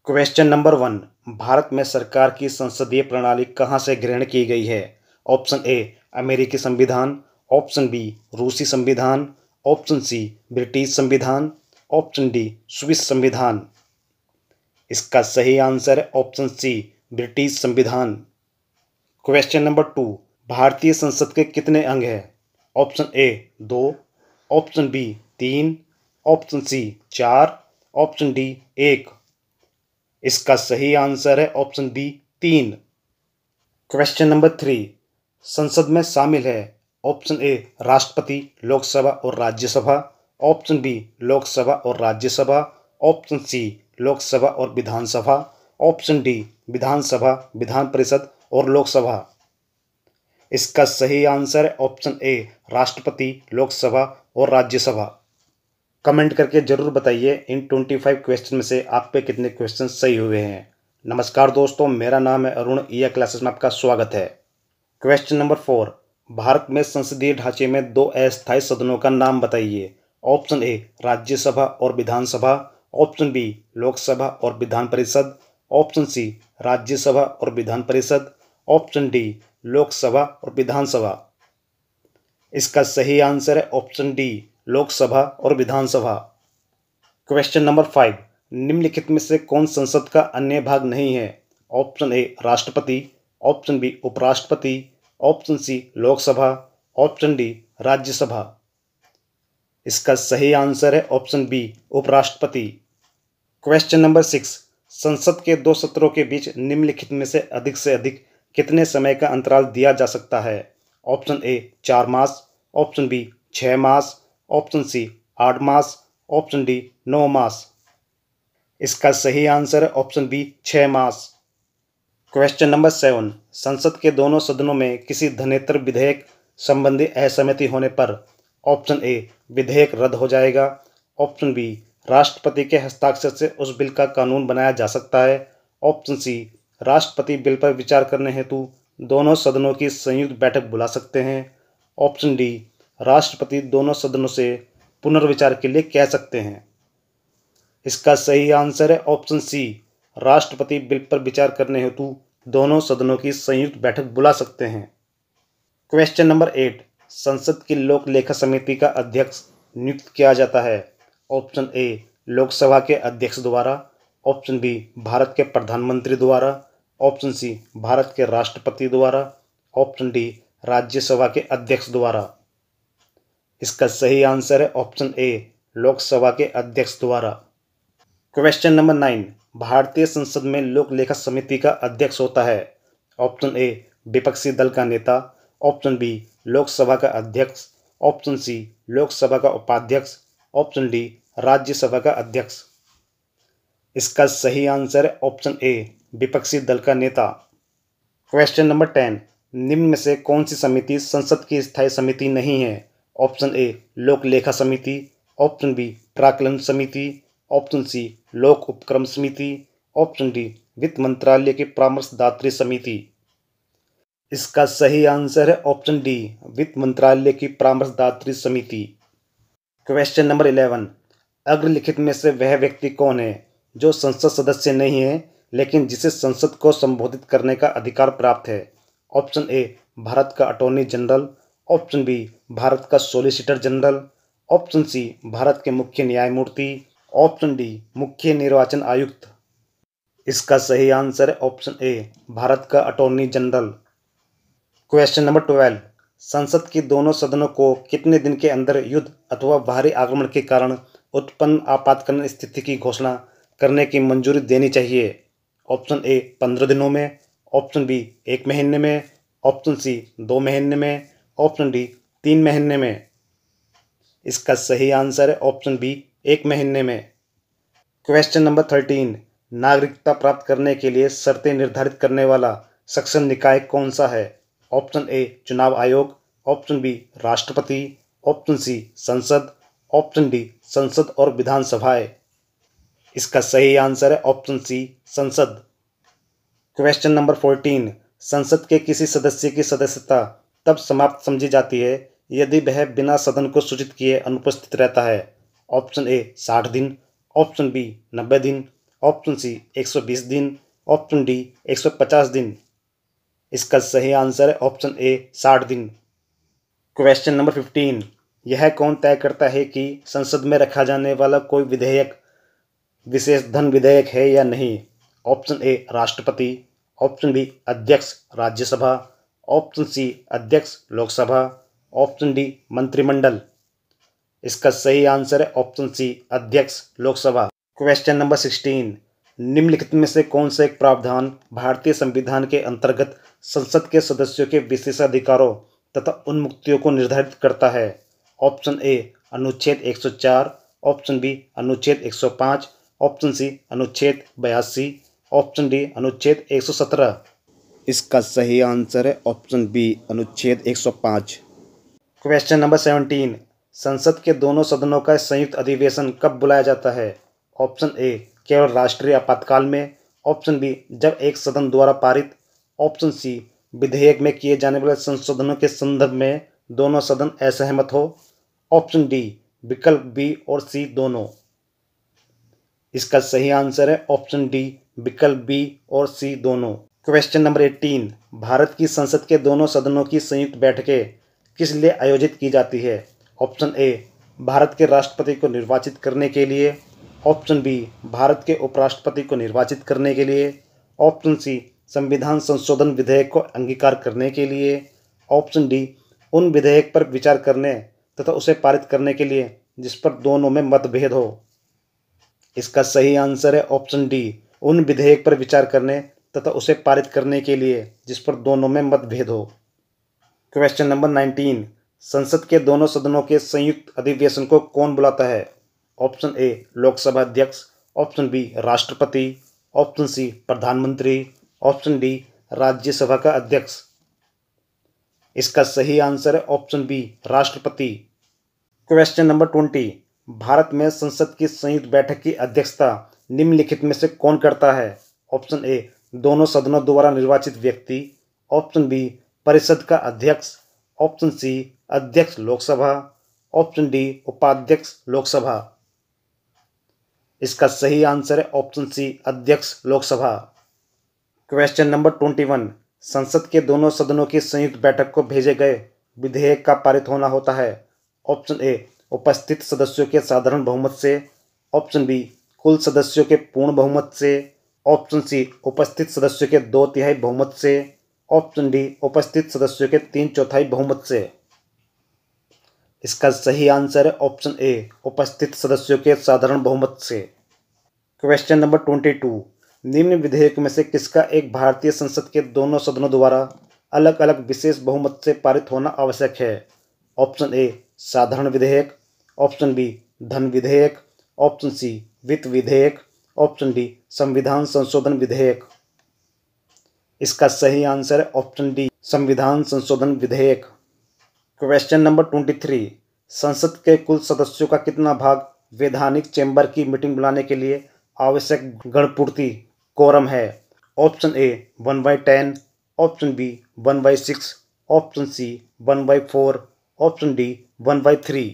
Question number 1। Bharat में सरकार की संसदीय प्रणाली कहाँ से ग्रहण की गई है? ऑप्शन ए अमेरिकी संविधान, ऑप्शन बी रूसी संविधान, ऑप्शन सी ब्रिटिश संविधान, ऑप्शन डी स्विस संविधान। इसका सही आंसर है ऑप्शन सी ब्रिटिश संविधान। Question number 2। भारतीय संसद के कितने अंग हैं? Option A 2, option B 3, option C 4, option D 1। इसका सही आंसर है ऑप्शन बी 3। Question number 3। संसद में शामिल है ऑप्शन ए राष्ट्रपति, लोकसभा और राज्यसभा, ऑप्शन बी लोकसभा और राज्यसभा, ऑप्शन सी लोकसभा और विधानसभा, ऑप्शन डी विधानसभा, विधान परिषद और लोकसभा। इसका सही आंसर है ऑप्शन ए राष्ट्रपति, लोकसभा और राज्यसभा। कमेंट करके जरूर बताइए इन 25 क्वेश्चन में से आप पे कितने क्वेश्चन सही हुए हैं। नमस्कार दोस्तों, मेरा नाम है अरुण, ईया क्लासेस में आपका स्वागत है। Question number 4। भारत में संसदीय ढांचे में 2 अस्थायी सदनों का नाम बताइए। ऑप्शन ए राज्यसभा और विधानसभा, ऑप्शन बी लोकसभा और विधान परिषद, ऑप्शन सी राज्यसभा और विधान परिषद, ऑप्शन डी लोकसभा और विधानसभा। इसका सही आंसर है ऑप्शन डी लोकसभा और विधानसभा। Question number 5। निम्नलिखित में से कौन संसद का अन्य भाग नहीं है? ऑप्शन ए राष्ट्रपति, ऑप्शन बी उपराष्ट्रपति, option C Lok Sabha, option D Rajya Sabha. इसका सही आंसर है ऑप्शन बी उपराष्ट्रपति। Question number 6। संसद के 2 सत्रों के बीच निम्नलिखित में से अधिक कितने समय का अंतराल दिया जा सकता है? ऑप्शन ए 4 मास, ऑप्शन बी 6 मास, ऑप्शन सी 8 मास, ऑप्शन डी 9 मास। इसका सही आंसर है ऑप्शन बी 6 मास। Question number 7। संसद के दोनों सदनों में किसी धनेतर विधेयक संबंधी असहमति होने पर ऑप्शन ए विधेयक रद्द हो जाएगा, ऑप्शन बी राष्ट्रपति के हस्ताक्षर से उस बिल का कानून बनाया जा सकता है, ऑप्शन सी राष्ट्रपति बिल पर विचार करने हेतु दोनों सदनों की संयुक्त बैठक बुला सकते हैं, ऑप्शन डी राष्ट्रपति दोनों सदनों से पुनर्विचार के लिए कह सकते हैं। इसका सही आंसर है ऑप्शन सी राष्ट्रपति बिल पर विचार करने हेतु दोनों सदनों की संयुक्त बैठक बुला सकते हैं। Question number 8। संसद की लोक लेखा समिति का अध्यक्ष नियुक्त किया जाता है। ऑप्शन ए लोकसभा के अध्यक्ष द्वारा, ऑप्शन बी भारत के प्रधानमंत्री द्वारा, ऑप्शन सी भारत के राष्ट्रपति द्वारा, ऑप्शन डी राज्यसभा के अध्यक्ष द्वारा। इसका सही आंसर है ऑप्शन ए लोकसभा के अध्यक्ष द्वारा। Question number 9। भारतीय संसद में लोक लेखा समिति का अध्यक्ष होता है। ऑप्शन ए विपक्षी दल का नेता, ऑप्शन बी लोकसभा का अध्यक्ष, ऑप्शन सी लोकसभा का उपाध्यक्ष, ऑप्शन डी राज्यसभा का अध्यक्ष। इसका सही आंसर है ऑप्शन ए विपक्षी दल का नेता। Question number 10। निम्न में से कौन सी समिति संसद की स्थायी समिति नहीं है? ऑप्शन ए लोक लेखा समिति, ऑप्शन बी प्राक्कलन समिति, ऑप्शन सी लोक उपक्रम समिति, ऑप्शन डी वित्त मंत्रालय की परामर्शदात्री समिति। इसका सही आंसर है ऑप्शन डी वित्त मंत्रालय की परामर्शदात्री समिति। Question number 11। अग्रलिखित में से वह व्यक्ति कौन है जो संसद सदस्य नहीं है लेकिन जिसे संसद को संबोधित करने का अधिकार प्राप्त है? ऑप्शन ए भारत का attorney general, option B Bharat का solicitor general, option C Bharat के मुख्य न्यायमूर्ति, ऑप्शन डी मुख्य निर्वाचन आयुक्त। इसका सही आंसर है ऑप्शन ए भारत का अटॉर्नी जनरल। Question number 12। संसद के दोनों सदनों को कितने दिन के अंदर युद्ध अथवा बाहरी आक्रमण के कारण उत्पन्न आपातकालीन स्थिति की घोषणा करने की मंजूरी देनी चाहिए? ऑप्शन ए 15 दिनों में, ऑप्शन बी 1 महीने में, ऑप्शन सी 2 महीने में, ऑप्शन डी 3 महीने में। इसका सही आंसर है ऑप्शन बी 1 महीने में। Question number 13। नागरिकता प्राप्त करने के लिए शर्तें निर्धारित करने वाला शासन निकाय कौन सा है? ऑप्शन ए चुनाव आयोग, ऑप्शन बी राष्ट्रपति, ऑप्शन सी संसद, ऑप्शन डी संसद और विधानसभाएं। इसका सही आंसर है ऑप्शन सी संसद। Question number 14। संसद के किसी सदस्य की सदस्यता तब समाप्त समझी जाती है यदि वह बिना सदन को सूचित किए अनुपस्थित रहता है। ऑप्शन ए 60 दिन, ऑप्शन बी 90 दिन, ऑप्शन सी 120 दिन, ऑप्शन डी 150 दिन। इसका सही आंसर है ऑप्शन ए 60 दिन। क्वेश्चन नंबर 15, यह कौन तय करता है कि संसद में रखा जाने वाला कोई विधेयक विशेष धन विधेयक है या नहीं? ऑप्शन ए राष्ट्रपति, ऑप्शन बी अध्यक्ष राज्यसभा, ऑप्शन सी अध्यक्ष लोकसभा, ऑप्शन डी मंत्रिमंडल। इसका सही आंसर है ऑप्शन सी अध्यक्ष लोकसभा। क्वेश्चन नंबर 16, निम्नलिखित में से कौन सा एक प्रावधान भारतीय संविधान के अंतर्गत संसद के सदस्यों के विशेषाधिकारों तथा उन्मुक्तियों को निर्धारित करता है? ऑप्शन ए अनुच्छेद 104, ऑप्शन बी अनुच्छेद 105, ऑप्शन सी अनुच्छेद 82, ऑप्शन डी अनुच्छेद 117। इसका सही आंसर है ऑप्शन बी अनुच्छेद 105। क्वेश्चन नंबर 17, संसद के दोनों सदनों का संयुक्त अधिवेशन कब बुलाया जाता है? ऑप्शन ए केवल राष्ट्रीय आपातकाल में, ऑप्शन बी जब एक सदन द्वारा पारित, ऑप्शन सी विधेयक में किए जाने वाले संशोधनों के संदर्भ में दोनों सदन असहमत हो, ऑप्शन डी विकल्प बी और सी दोनों। इसका सही आंसर है ऑप्शन डी विकल्प बी और सी दोनों। क्वेश्चन नंबर 18, भारत की संसद के दोनों सदनों की संयुक्त बैठकें किस लिए आयोजित की जाती है? ऑप्शन ए भारत के राष्ट्रपति को निर्वाचित करने के लिए, ऑप्शन बी भारत के उपराष्ट्रपति को निर्वाचित करने के लिए, ऑप्शन सी संविधान संशोधन विधेयक को अंगीकार करने के लिए, ऑप्शन डी उन विधेयक पर विचार करने तथा उसे पारित करने के लिए जिस पर दोनों में मतभेद हो। इसका सही आंसर है ऑप्शन डी उन विधेयक पर विचार करने तथा उसे पारित करने के लिए जिस पर दोनों में मतभेद हो। क्वेश्चन नंबर 19, संसद के दोनों सदनों के संयुक्त अधिवेशन को कौन बुलाता है? ऑप्शन ए लोकसभा अध्यक्ष, ऑप्शन बी राष्ट्रपति, ऑप्शन सी प्रधानमंत्री, ऑप्शन डी राज्यसभा का अध्यक्ष। इसका सही आंसर है ऑप्शन बी राष्ट्रपति। क्वेश्चन नंबर 20, भारत में संसद की संयुक्त बैठक की अध्यक्षता निम्नलिखित में से कौन करता है? ऑप्शन ए दोनों सदनों द्वारा निर्वाचित व्यक्ति, ऑप्शन बी परिषद का अध्यक्ष, ऑप्शन सी अध्यक्ष लोकसभा, ऑप्शन डी उपाध्यक्ष लोकसभा। इसका सही आंसर है ऑप्शन सी अध्यक्ष लोकसभा। क्वेश्चन नंबर 21, संसद के दोनों सदनों की संयुक्त बैठक को भेजे गए विधेयक का पारित होना होता है? ऑप्शन ए उपस्थित सदस्यों के साधारण बहुमत से, ऑप्शन बी कुल सदस्यों के पूर्ण बहुमत से, ऑप्शन सी उपस्थित सदस्यों के 2/3 बहुमत से, ऑप्शन डी उपस्थित सदस्यों के 3/4 बहुमत से। इसका सही आंसर है ऑप्शन ए उपस्थित सदस्यों के साधारण बहुमत से। क्वेश्चन नंबर 22, निम्न विधेयक में से किसका एक भारतीय संसद के दोनों सदनों द्वारा अलग अलग विशेष बहुमत से पारित होना आवश्यक है? ऑप्शन ए साधारण विधेयक, ऑप्शन बी धन विधेयक, ऑप्शन सी वित्त विधेयक, ऑप्शन डी संविधान संशोधन विधेयक। इसका सही आंसर है ऑप्शन डी संविधान संशोधन विधेयक। क्वेश्चन नंबर 23, संसद के कुल सदस्यों का कितना भाग वैधानिक चैम्बर की मीटिंग बुलाने के लिए आवश्यक गणपूर्ति कोरम है? Option A 1/10, option B 1/6, option C 1/4, option D 1/3।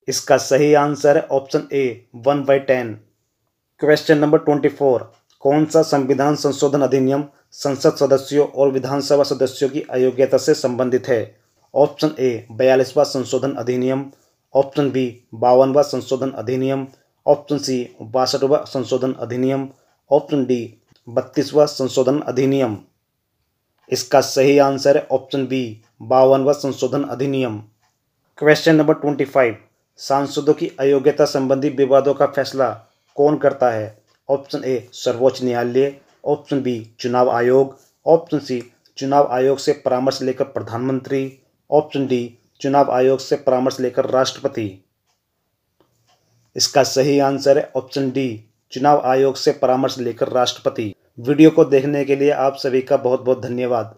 इसका सही आंसर है ऑप्शन ए 1/10। क्वेश्चन नंबर 24, कौन सा संविधान संशोधन अधिनियम संसद सदस्यों और विधानसभा सदस्यों की अयोग्यता से संबंधित है? ऑप्शन ए 42वां संशोधन अधिनियम, ऑप्शन बी 52वां संशोधन अधिनियम, ऑप्शन सी 62वां संशोधन अधिनियम, ऑप्शन डी 32वां संशोधन अधिनियम। इसका सही आंसर है ऑप्शन बी 52वां संशोधन अधिनियम। क्वेश्चन नंबर 25, सांसदों की अयोग्यता संबंधी विवादों का फैसला कौन करता है? ऑप्शन ए सर्वोच्च न्यायालय, ऑप्शन बी चुनाव आयोग, ऑप्शन सी चुनाव आयोग से परामर्श लेकर प्रधानमंत्री, ऑप्शन डी चुनाव आयोग से परामर्श लेकर राष्ट्रपति। इसका सही आंसर है ऑप्शन डी चुनाव आयोग से परामर्श लेकर राष्ट्रपति। वीडियो को देखने के लिए आप सभी का बहुत बहुत धन्यवाद।